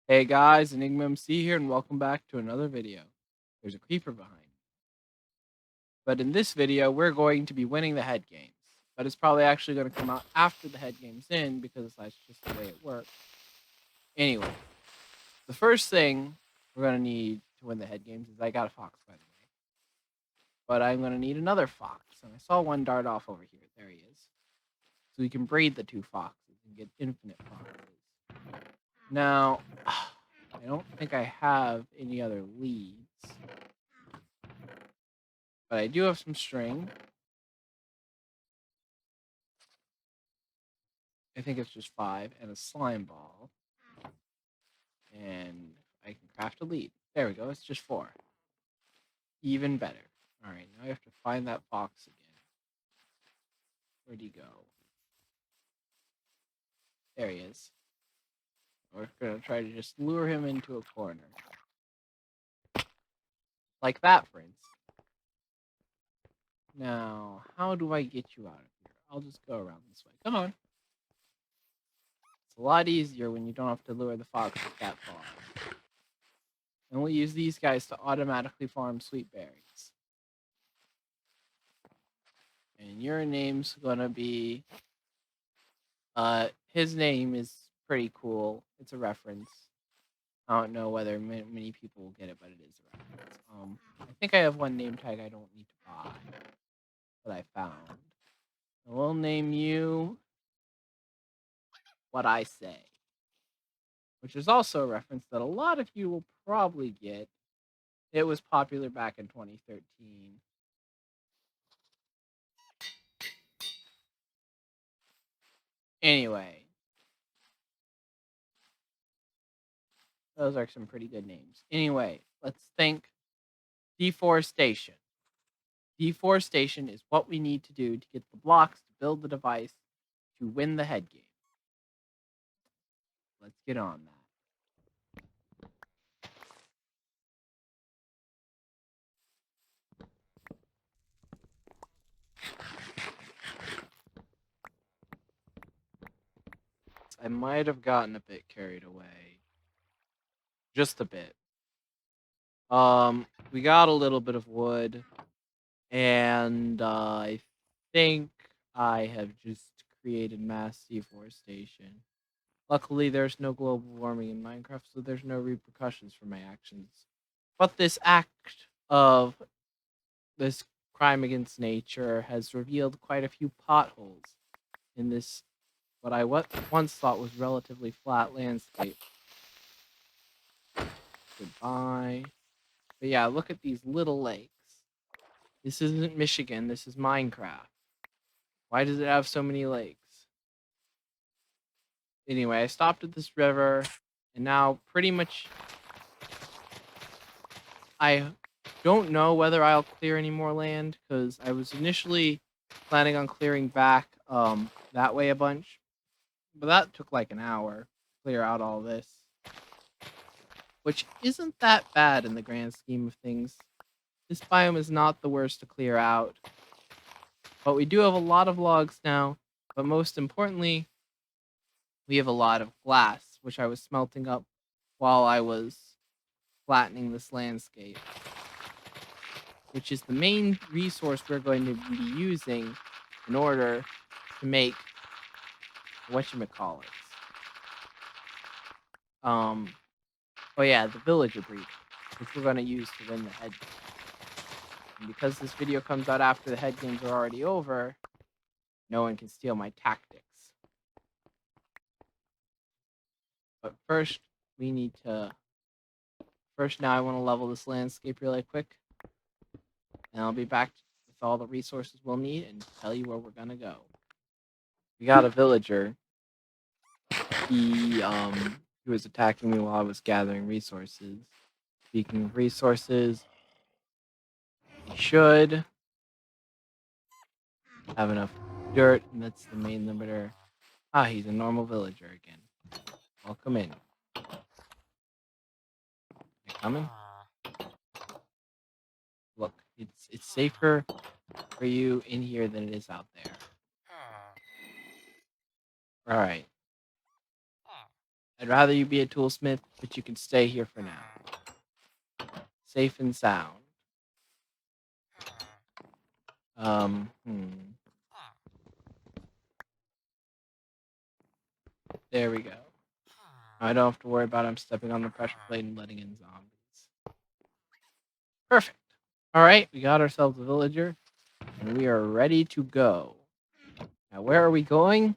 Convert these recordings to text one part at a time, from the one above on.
Hey guys, Enigma MC here, and welcome back to another video. There's a creeper behind me. But in this video, we're going to be winning the head games. But it's probably actually going to come out after the head games in, because that's just the way it works. Anyway, the first thing we're going to need to win the head games is I got a fox, by the way. But I'm going to need another fox. And I saw one dart off over here. There he is. So we can breed the two foxes and get infinite foxes. Now, I don't think I have any other leads. But I do have some string. I think it's just 5 and a slime ball. And I can craft a lead. There we go. It's just 4. Even better. Alright, now I have to find that fox again. Where'd he go? There he is. We're going to try to just lure him into a corner. Like that, for instance. Now, how do I get you out of here? I'll just go around this way. Come on. It's a lot easier when you don't have to lure the fox that far. And we'll use these guys to automatically farm sweet berries. And your name's gonna be... his name is pretty cool. It's a reference. I don't know whether many people will get it, but it is a reference. I think I have one name tag I don't need to buy that I found. And we'll name you What I Say, which is also a reference that a lot of you will probably get. It was popular back in 2013. Anyway, those are some pretty good names. Anyway, let's think deforestation. Deforestation is what we need to do to get the blocks to build the device to win the head game. Let's get on that. I might have gotten a bit carried away. Just a bit. We got a little bit of wood, and I think I have just created mass deforestation. Luckily, there's no global warming in Minecraft, so there's no repercussions for my actions. But this act of this crime against nature has revealed quite a few potholes in this, what I once thought was relatively flat landscape. Goodbye. But yeah, look at these little lakes. This isn't Michigan, this is Minecraft. Why does it have so many lakes? Anyway, I stopped at this river, and now pretty much I don't know whether I'll clear any more land, because I was initially planning on clearing back that way a bunch. But that took like an hour to clear out all this. Which isn't that bad in the grand scheme of things. This biome is not the worst to clear out. But we do have a lot of logs now. But most importantly, we have a lot of glass, which I was smelting up while I was flattening this landscape. Which is the main resource we're going to be using in order to make whatchamacallits. Oh yeah, the villager breed, which we're going to use to win the head game. And because this video comes out after the head games are already over, no one can steal my tactics. But first, we need to... First, now I want to level this landscape really quick. And I'll be back with all the resources we'll need and tell you where we're going to go. We got a villager. He was attacking me while I was gathering resources. Speaking of resources, we should have enough dirt, and that's the main limiter. Ah, he's a normal villager again. Welcome in. You coming? Look, it's safer for you in here than it is out there. Alright. I'd rather you be a toolsmith, but you can stay here for now. Safe and sound. There we go. I don't have to worry about him stepping on the pressure plate and letting in zombies. Perfect. All right, we got ourselves a villager, and we are ready to go. Now, where are we going?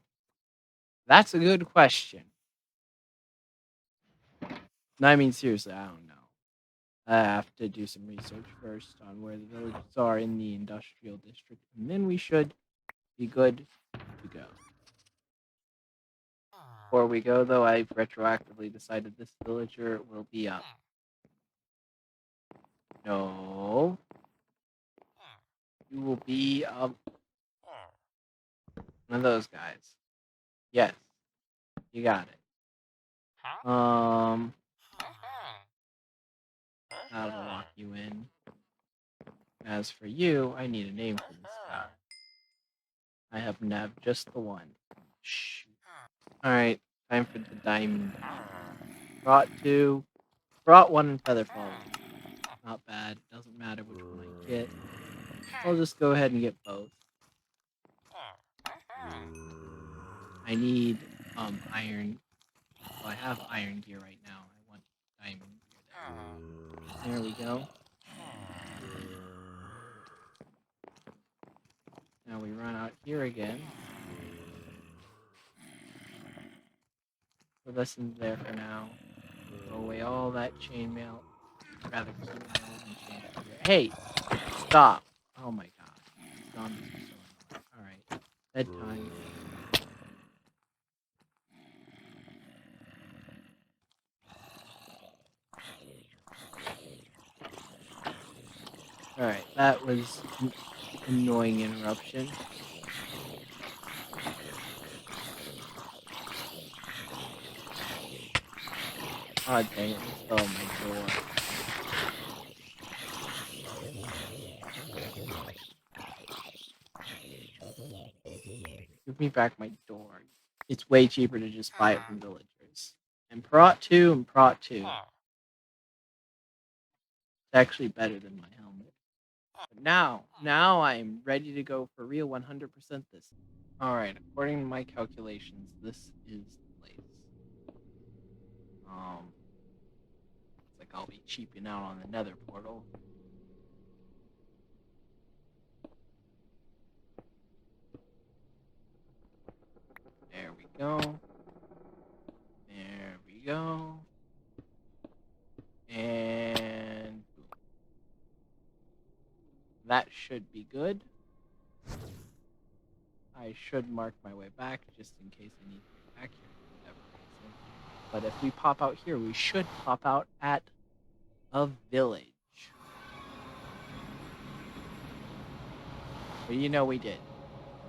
That's a good question. No, I mean, seriously, I don't know. I have to do some research first on where the villages are in the industrial district, and then we should be good to go. Before we go, though, I've retroactively decided this villager will be up. No. You will be one of those guys. Yes. You got it. That'll lock you in. As for you, I need a name for this guy. I happen to have just the one. Shoot. Alright, time for the diamond. Brought 2. Brought 1 in feather falling. Not bad. Doesn't matter which one I get. I'll just go ahead and get both. I need iron. Well, I have iron gear right now. I want diamond gear. There we go. Now we run out here again. Put this in there for now. Throw away all that chainmail. Rather keep nails and chainmail here. Hey! Stop! Oh my god. Zombies are so annoying. Alright. Bedtime. Alright, that was an annoying interruption. Oh dang it, this fell on my door. Give me back my door. It's way cheaper to just buy it from villagers. And Prot 2 and Prot 2. It's actually better than my helmet. But now I'm ready to go for real 100% this. Alright, according to my calculations, this is the place. It's like I'll be cheaping out on the nether portal. There we go. There we go. And boom. That should be good. I should mark my way back just in case I need to get back here for whatever reason. But if we pop out here, we should pop out at a village. But you know we did.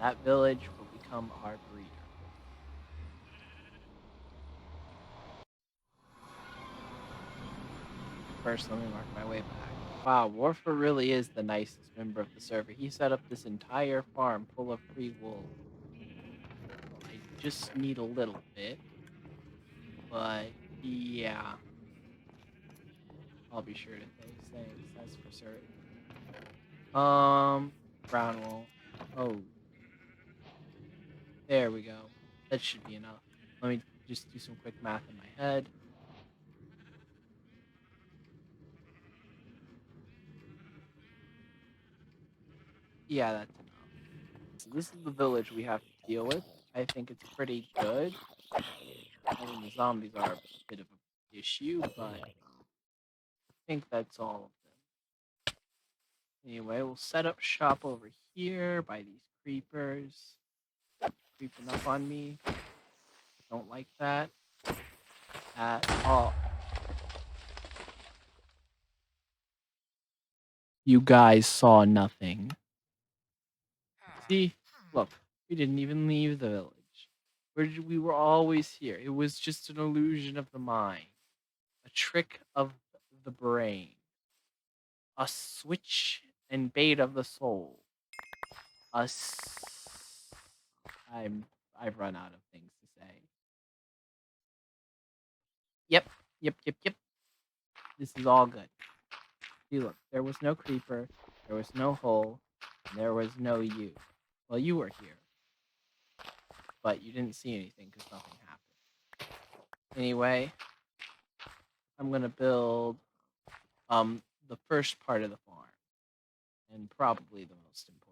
That village will become our breeder. First, let me mark my way back. Wow, Warfer really is the nicest member of the server. He set up this entire farm full of free wool. I just need a little bit. But, yeah. I'll be sure to say thanks. That's for certain. Brown wool. Oh. There we go. That should be enough. Let me just do some quick math in my head. Yeah, that's enough. So this is the village we have to deal with. I think it's pretty good. I mean, the zombies are a bit of an issue, but I think that's all of them. Anyway, we'll set up shop over here by these creepers. Creeping up on me. Don't like that at all. You guys saw nothing. See? Look, we didn't even leave the village. We were always here. It was just an illusion of the mind. A trick of the brain. A switch and bait of the soul. I've run out of things to say. Yep. This is all good. See, look, there was no creeper, there was no hole, and there was no you. Well, you were here, but you didn't see anything because nothing happened. Anyway, I'm gonna build the first part of the farm, and probably the most important.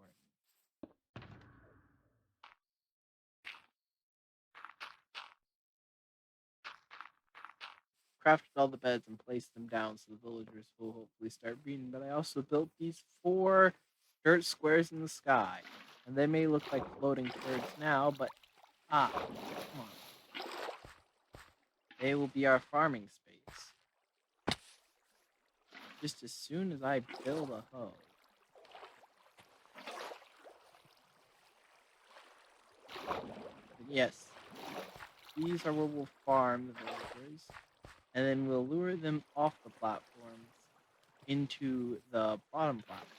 Crafted all the beds and placed them down so the villagers will hopefully start breeding. But I also built these 4 dirt squares in the sky, and they may look like floating turds now, but come on. They will be our farming space. Just as soon as I build a hoe. But yes, these are where we'll farm the villagers, and then we'll lure them off the platforms into the bottom platforms.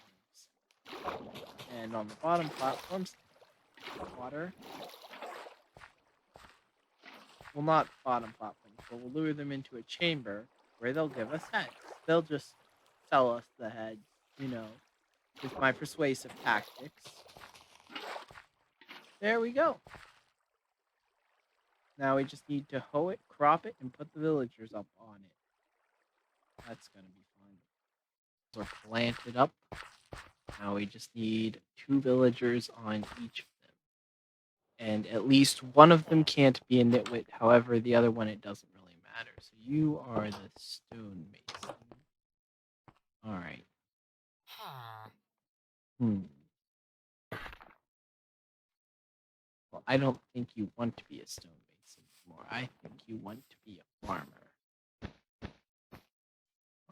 And on the bottom platforms, water. Well, not bottom platforms, but we'll lure them into a chamber where they'll give us heads. They'll just sell us the heads, with my persuasive tactics. There we go. Now we just need to hoe it, crop it, and put the villagers up on it. That's going to be fun. We're planted up. Now we just need 2 villagers on each of them. And at least one of them can't be a nitwit. However, the other one, it doesn't really matter. So you are the stone mason. Alright. Well, I don't think you want to be a stone mason anymore. I think you want to be a farmer.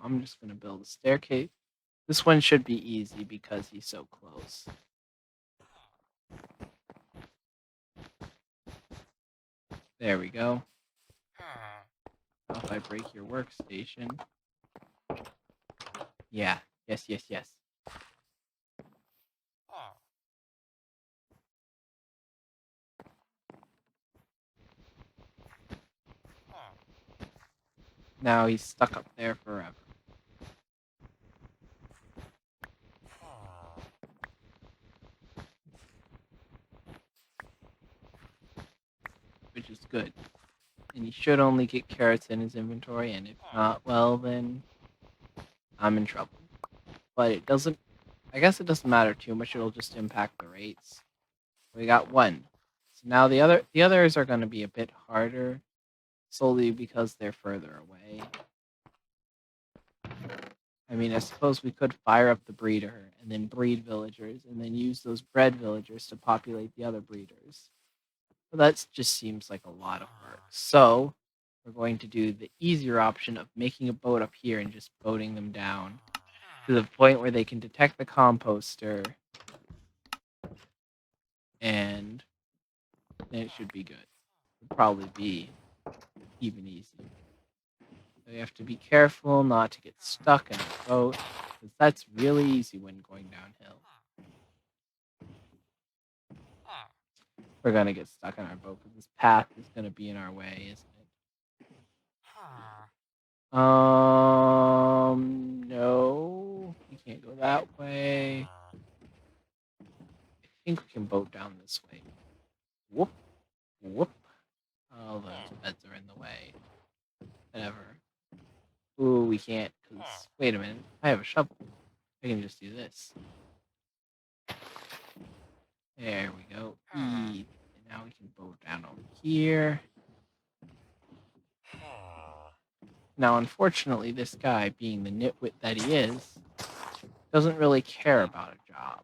I'm just going to build a staircase. This one should be easy because he's so close. There we go. Now if I break your workstation. Yeah. Yes. Now he's stuck up there forever. Which is good. And he should only get carrots in his inventory, and if not, well, then I'm in trouble. But it doesn't, I guess it doesn't matter too much, it'll just impact the rates. We got 1. So now the others are going to be a bit harder, solely because they're further away. I mean, I suppose we could fire up the breeder, and then breed villagers, and then use those bred villagers to populate the other breeders. But that just seems like a lot of work. So we're going to do the easier option of making a boat up here and just boating them down to the point where they can detect the composter, and then it should be good. It'll probably be even easier. So you have to be careful not to get stuck in a boat, because that's really easy when going downhill. We're going to get stuck in our boat because this path is going to be in our way, isn't it? No. We can't go that way. I think we can boat down this way. Whoop. Oh, those beds are in the way. Whatever. Ooh, we can't, because... Wait a minute. I have a shovel. I can just do this. There we go. And now we can boat down over here. Now, unfortunately, this guy, being the nitwit that he is, doesn't really care about a job.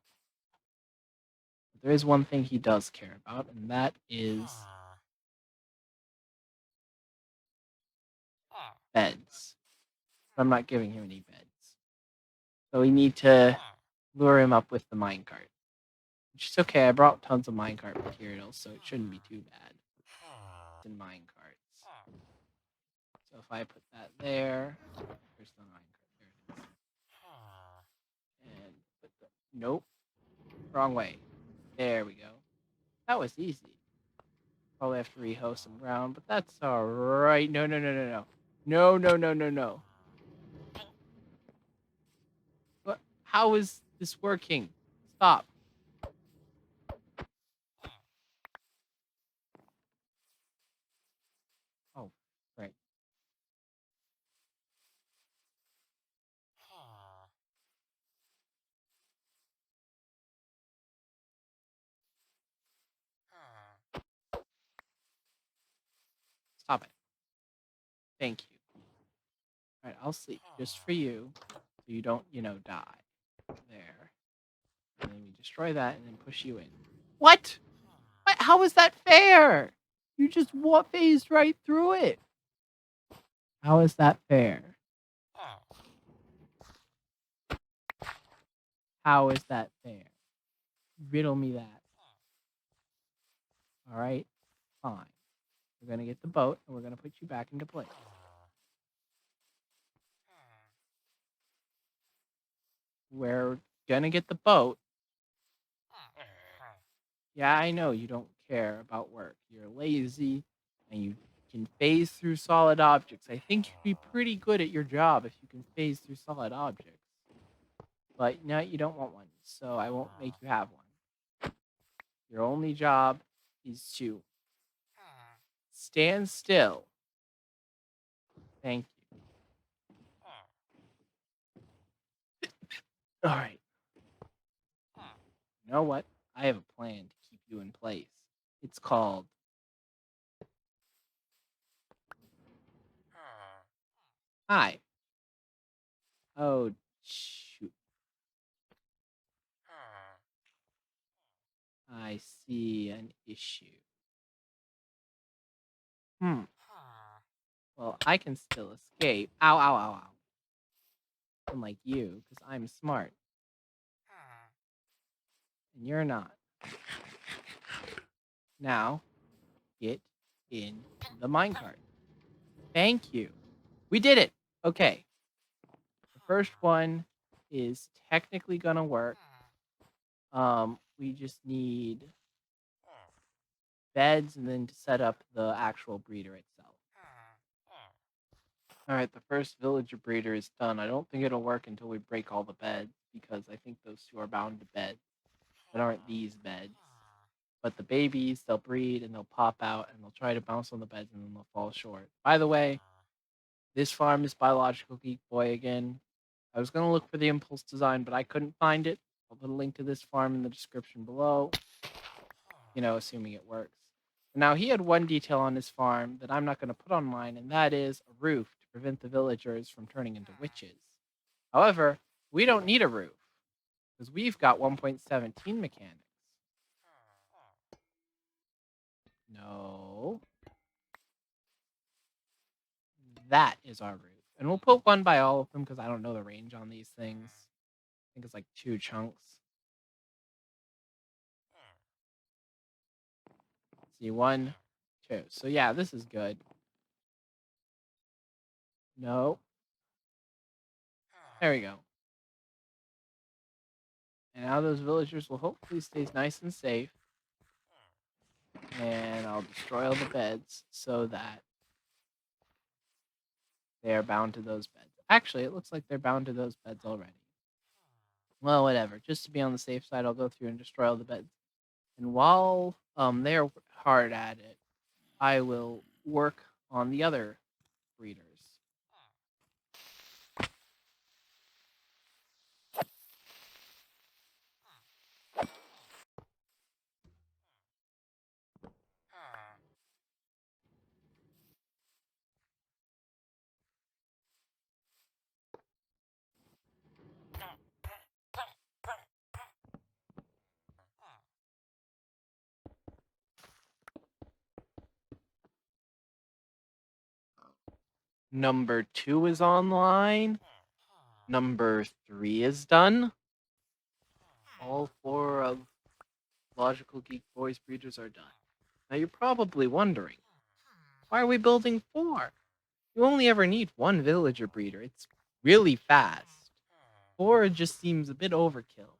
But there is one thing he does care about, and that is beds. But I'm not giving him any beds. So we need to lure him up with the minecart. Which is okay, I brought tons of minecart materials, so it shouldn't be too bad. In minecarts. So if I put that there, there's the minecart. There it is. And put the... Nope. Wrong way. There we go. That was easy. Probably have to rehost some ground, but that's alright. No. No, no, no, no, no. What? How is this working? Stop. Oh, right. Stop it. Thank you. All right, I'll sleep just for you, so you don't, die. There. And then we destroy that and then push you in. What? What? How is that fair? You just phased right through it. How is that fair? How is that fair? Riddle me that. All right, fine. We're gonna get the boat and we're gonna put you back into place. We're gonna get the boat. Yeah, I know you don't care about work. You're lazy and you can phase through solid objects. I think you'd be pretty good at your job if you can phase through solid objects. But no, you don't want one, so I won't make you have one. Your only job is to stand still. Thank you. All right. You know what? I have a plan to keep you in place. It's called Hi. Oh, shoot. I see an issue. Hmm. Well, I can still escape. Ow, ow, ow, ow. Unlike you, because I'm smart. And you're not. Now, get in the minecart. Thank you. We did it. Okay. The first one is technically gonna work. We just need beds and then to set up the actual breeder itself. All right, the first villager breeder is done. I don't think it'll work until we break all the beds because I think those two are bound to beds that aren't these beds. But the babies, they'll breed and they'll pop out and they'll try to bounce on the beds and then they'll fall short. By the way, this farm is by Logical Geek Boy again. I was going to look for the impulse design, but I couldn't find it. I'll put a link to this farm in the description below, assuming it works. Now, he had one detail on his farm that I'm not going to put on mine, and that is a roof to prevent the villagers from turning into witches. However, we don't need a roof because we've got 1.17 mechanics. No. That is our roof. And we'll put one by all of them because I don't know the range on these things. I think it's like 2 chunks. See, 1, 2. So yeah, this is good. No. There we go. And now those villagers will hopefully stay nice and safe. And I'll destroy all the beds so that they are bound to those beds. Actually, it looks like they're bound to those beds already. Well, whatever. Just to be on the safe side, I'll go through and destroy all the beds. And while they're hard at it, I will work on the other breeders. Number 2 is online. Number 3 is done. All 4 of Logical Geek Boys breeders are done. Now you're probably wondering, why are we building 4? You only ever need 1 villager breeder. It's really fast. 4 just seems a bit overkill.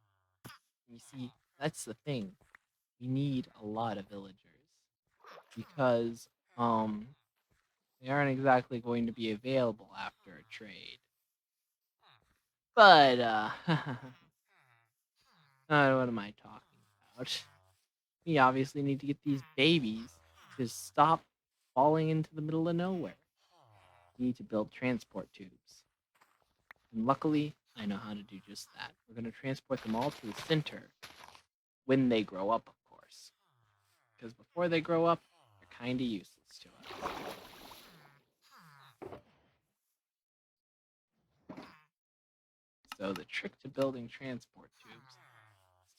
You see, that's the thing. We need a lot of villagers. Because, They aren't exactly going to be available after a trade. But, what am I talking about? We obviously need to get these babies to stop falling into the middle of nowhere. We need to build transport tubes. And luckily, I know how to do just that. We're going to transport them all to the center when they grow up, of course. Because before they grow up, they're kind of useless to us. So the trick to building transport tubes is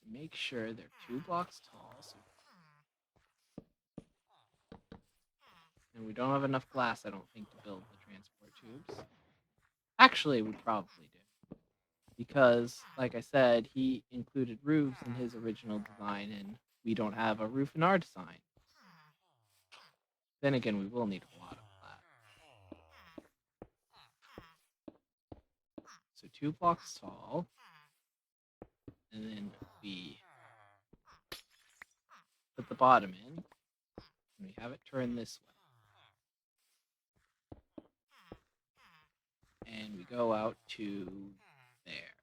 to make sure they're 2 blocks tall. And we don't have enough glass, I don't think, to build the transport tubes. Actually, we probably do. Because, like I said, he included roofs in his original design, and we don't have a roof in our design. Then again, we will need a lot of glass. So 2 blocks tall. And then we put the bottom in. And we have it turn this way. And we go out to there.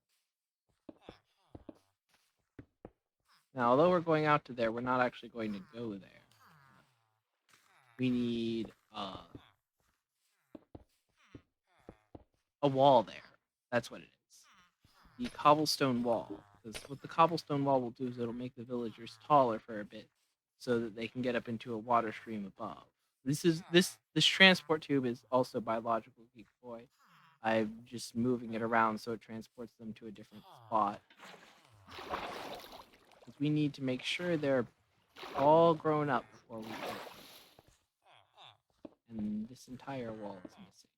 Now, although we're going out to there, we're not actually going to go there. We need a wall there. That's what it is. The cobblestone wall. Because what the cobblestone wall will do is it'll make the villagers taller for a bit so that they can get up into a water stream above. This transport tube is also by Logical Geek Boy. I'm just moving it around so it transports them to a different spot. Because we need to make sure they're all grown up before we build them. And this entire wall is missing.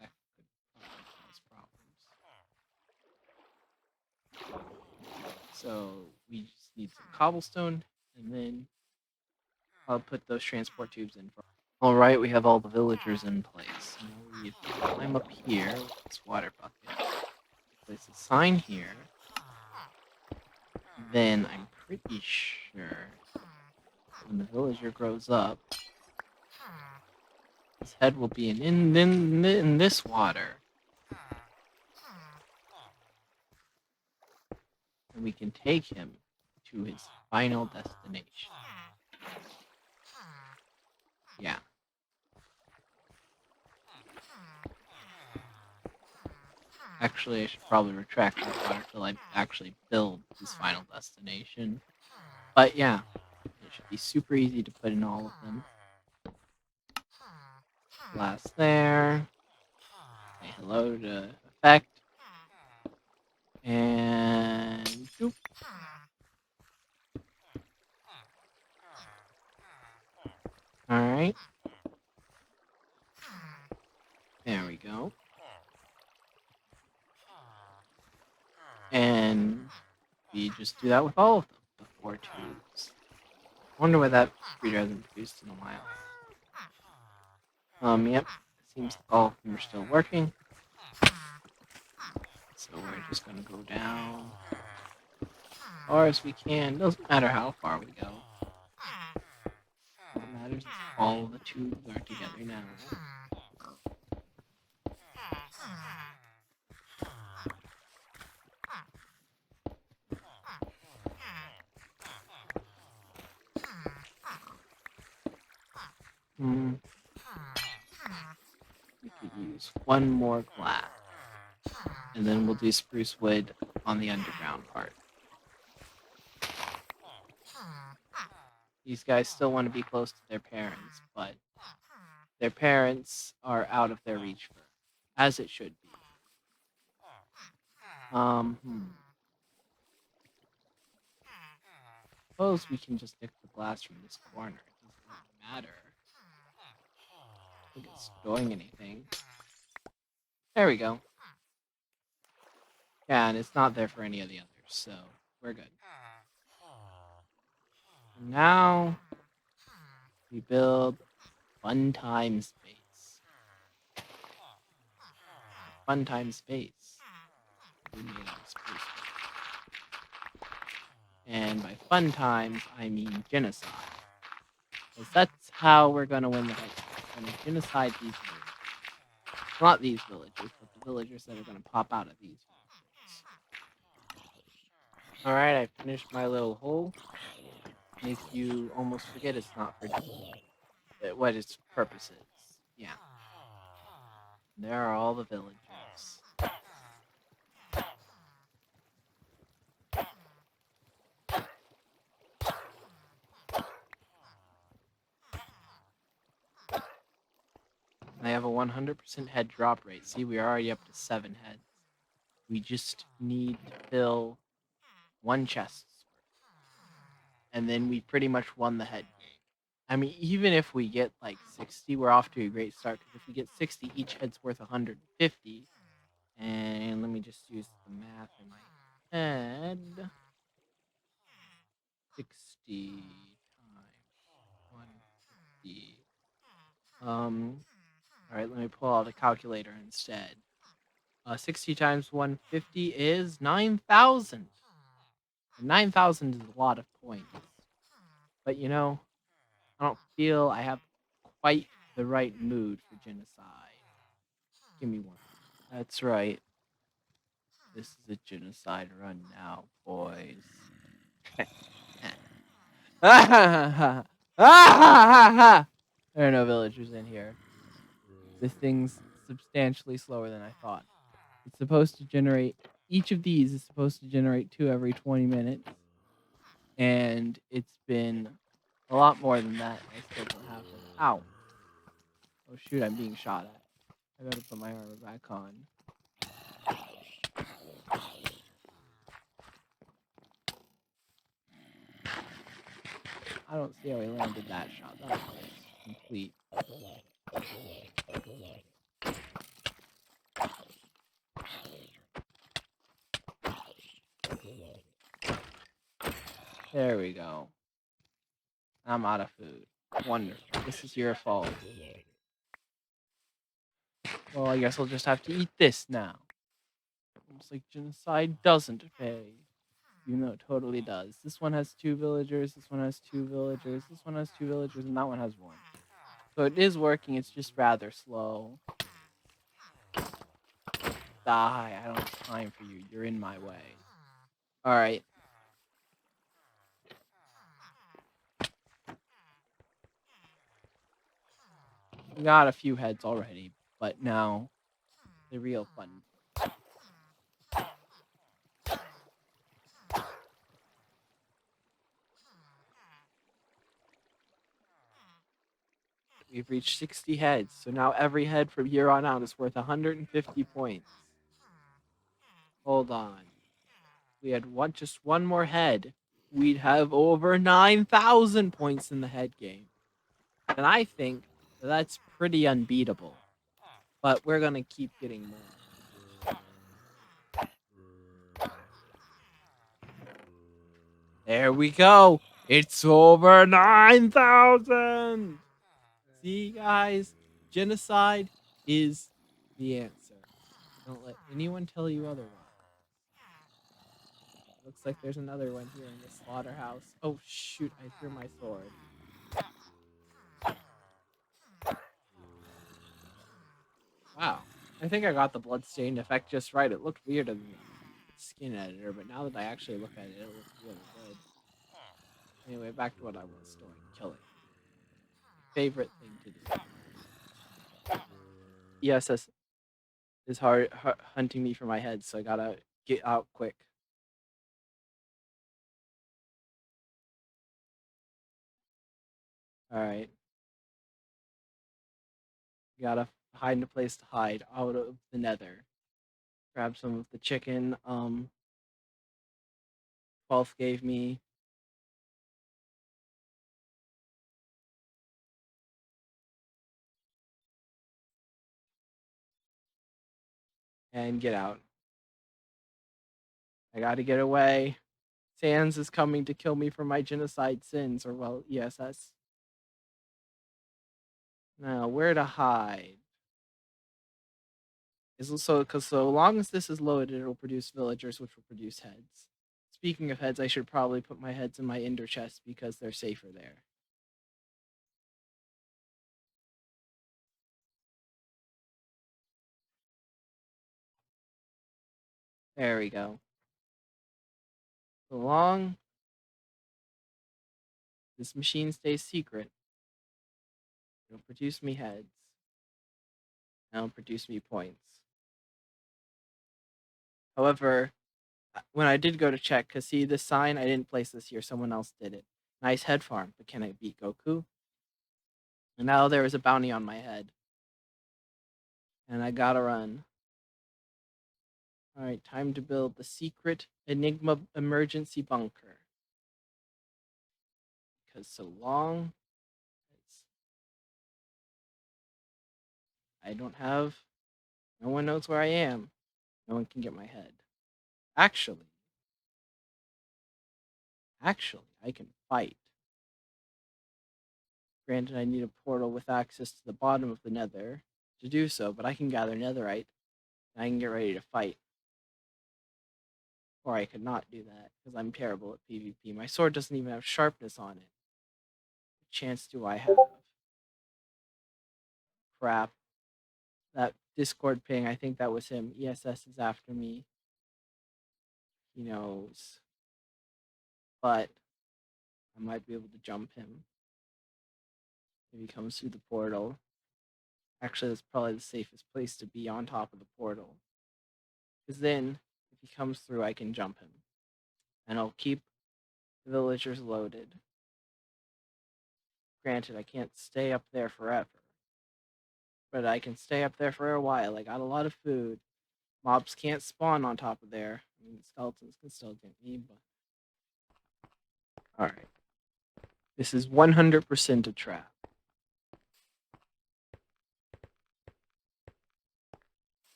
That could probably cause problems. So we just need some cobblestone, and then I'll put those transport tubes in. Alright, we have all the villagers in place. Now we climb up here with this water bucket. Place a sign here. Then I'm pretty sure when the villager grows up, his head will be in this water. And we can take him to his final destination. Yeah. Actually, I should probably retract that part until I actually build his final destination. But yeah, it should be super easy to put in all of them. Glass there. Say hello to effect. And boop. Alright. There we go. And we just do that with all of them. The 4 tubes. I wonder why that breeder hasn't produced in a while. Yep. Seems all of them are still working. So we're just gonna go down as far as we can. Doesn't matter how far we go. What matters is all the tubes are together now. We could use 1 more glass. And then we'll do spruce wood on the underground part. These guys still want to be close to their parents, but their parents are out of their reach for, as it should be. Suppose we can just nick the glass from this corner. It doesn't really matter. I don't think it's doing anything. There we go. Yeah, and it's not there for any of the others, so we're good. And now we build fun time space. Fun time space. We made out of spruce wood. And by fun times, I mean genocide. Because that's how we're gonna win the fight. gonna genocide these villagers. Not these villagers, but the villagers that are gonna pop out of these villagers. Alright, I finished my little hole. Make you almost forget it's not for what its purpose is. Yeah. There are all the villagers. I have a 100% head drop rate. See, we're already up to 7 heads. We just need to fill 1 chest's worth. And then we pretty much won the head game. I mean, even if we get like 60, we're off to a great start. Because if we get 60, each head's worth 150. And let me just use the math in my head. 60 times 150. All right, let me pull out a calculator instead. 60 times 150 is 9,000. 9,000 is a lot of points. But you know, I don't feel I have quite the right mood for genocide. Give me one. That's right. This is a genocide run now, boys. There are no villagers in here. This thing's substantially slower than I thought. It's supposed to generate, each of these is supposed to generate 2 every 20 minutes. And it's been a lot more than that. I still don't have them. Ow. Oh shoot, I'm being shot at. I gotta put my armor back on. I don't see how he landed that shot. That was complete. There we go. I'm out of food. Wonderful. This is your fault. Well, I guess I'll just have to eat this now. Looks like genocide doesn't pay. Even though it totally does. This one has 2 villagers, this one has 2 villagers, this one has 2 villagers, and that one has 1. So it is working, it's just rather slow. Die, I don't have time for you. You're in my way. Alright. We got a few heads already, but now the real fun. We've reached 60 heads, so now every head from here on out is worth 150 points. Hold on. We had just one more head. We'd have over 9,000 points in the head game. And I think that's pretty unbeatable. But we're going to keep getting more. There we go. It's over 9,000. See, guys, genocide is the answer. Don't let anyone tell you otherwise. Looks like there's another one here in the slaughterhouse. Oh, shoot, I threw my sword. Wow. I think I got the bloodstain effect just right. It looked weird in the skin editor, but now that I actually look at it, it looks really good. Anyway, back to what I was doing. Killing. Favorite thing to do. ESS is hard hunting me for my head, so I gotta get out quick. Alright. Gotta find a place to hide out of the nether. Grab some of the chicken, 12th gave me. And get out. I gotta get away. Sans is coming to kill me for my genocide sins, or well, ESS. Now, where to hide? Because so long as this is loaded, it'll produce villagers, which will produce heads. Speaking of heads, I should probably put my heads in my ender chest because they're safer there. There we go. So long this machine stays secret, it'll produce me heads. And it'll produce me points. However, when I did go to check, because see this sign, I didn't place this here, someone else did it. Nice head farm, but can I beat Goku? And now there is a bounty on my head. And I gotta run. Alright, time to build the secret Enigma emergency bunker. Because so long as I don't have, no one knows where I am, no one can get my head. Actually, I can fight. Granted, I need a portal with access to the bottom of the nether to do so, but I can gather netherite and I can get ready to fight. Or I could not do that because I'm terrible at PvP. My sword doesn't even have sharpness on it. What chance do I have? Crap. That Discord ping, I think that was him. ESS is after me. He knows. But I might be able to jump him if he comes through the portal. Actually, that's probably the safest place to be, on top of the portal. Because then, if he comes through, I can jump him. And I'll keep the villagers loaded. Granted, I can't stay up there forever. But I can stay up there for a while. I got a lot of food. Mobs can't spawn on top of there. I mean, skeletons can still get me, but... Alright. This is 100% a trap.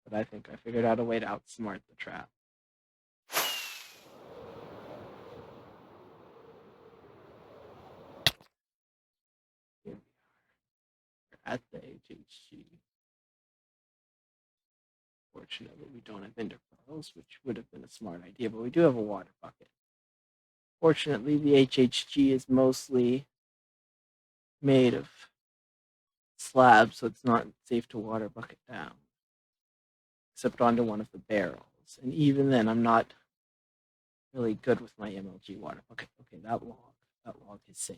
But I think I figured out a way to outsmart the trap. Here we are. We're at the HHG. Fortunately, we don't have ender pearls, which would have been a smart idea, but we do have a water bucket. Fortunately, the HHG is mostly made of slabs, so it's not safe to water bucket down. Except onto one of the barrels. And even then, I'm not really good with my MLG water bucket. Okay, that log is safe.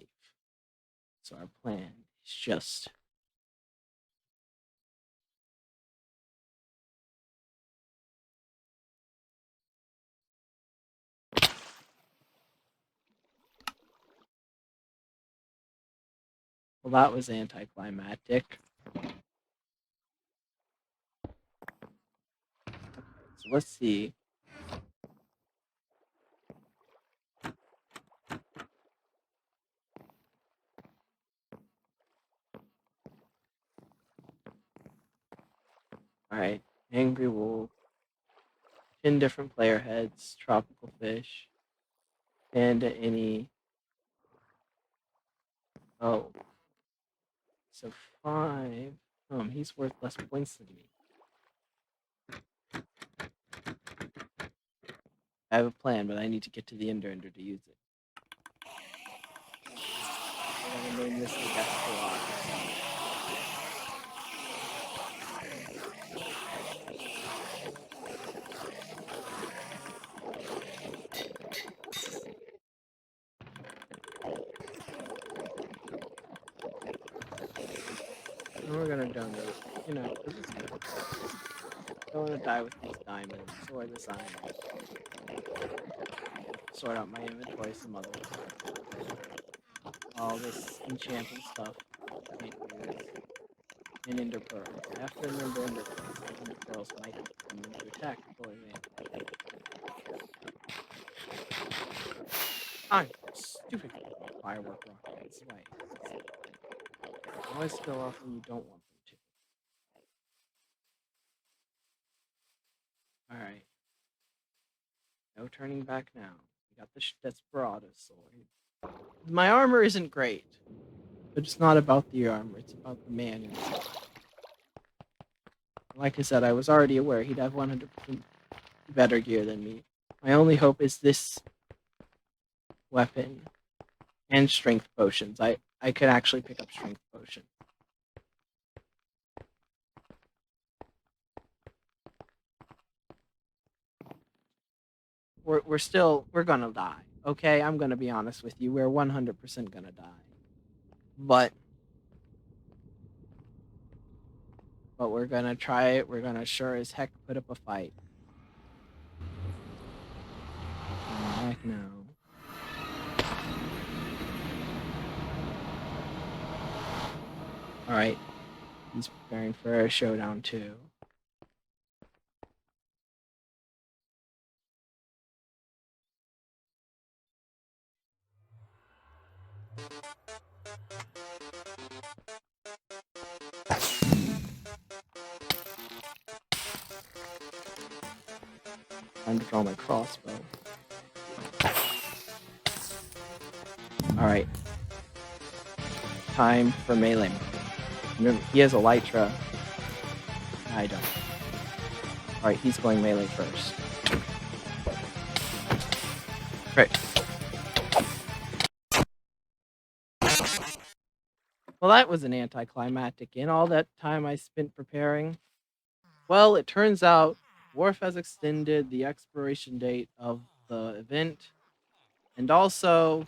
So our plan is just... Well, that was anticlimactic. Okay, so let's see. Alright, Angry Wolf. 10 different player heads, tropical fish, panda any. Oh. So 5. He's worth less points than me. I have a plan, but I need to get to the ender to use it. I'm gonna name this the Desperado. And we're gonna donate, because it's good. I don't want to die with these diamonds or this iron. Sort out my inventory some other way. All this enchanting stuff. And ender pearls. I have to remember ender pearls. Ender pearls might come into attack before advantage. I'm stupid. Firework rocket. That's why. Always go off when you don't want them to. Alright. No turning back now. We got the Desperado sword. My armor isn't great. But it's not about the armor, it's about the man himself. Like I said, I was already aware he'd have 100% better gear than me. My only hope is this weapon and strength potions. I could actually pick up strength potion. We're gonna die. Okay, I'm gonna be honest with you. We're 100% gonna die. But we're gonna try it. We're gonna sure as heck put up a fight. Oh, heck no. Alright. He's preparing for a showdown too. Time to draw my crossbow. Alright. Time for melee. Remember, he has Elytra. I don't. Alright, he's going melee first. Right. Well, that was an anticlimactic. In all that time I spent preparing, well, it turns out Dwarf has extended the expiration date of the event, and also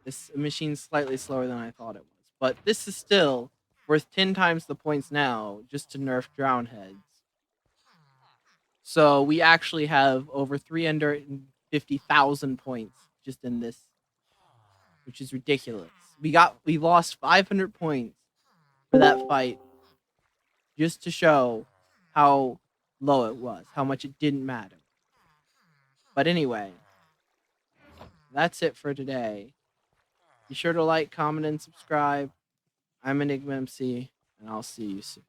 this machine's slightly slower than I thought it was. But this is still worth 10 times the points now just to nerf drown heads. So we actually have over 350,000 points just in this, which is ridiculous. We lost 500 points for that fight just to show how low it was, how much it didn't matter. But anyway, that's it for today. Be sure to like, comment, and subscribe. I'm Enigma MC, and I'll see you soon.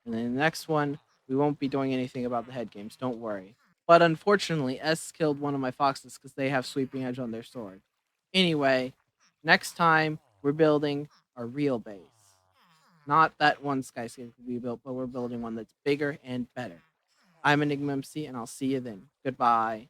And in the next one, we won't be doing anything about the head games, don't worry. But unfortunately, S killed one of my foxes because they have sweeping edge on their sword. Anyway, next time, we're building a real base. Not that one skyscraper we built, but we're building one that's bigger and better. I'm Enigma MC, and I'll see you then. Goodbye.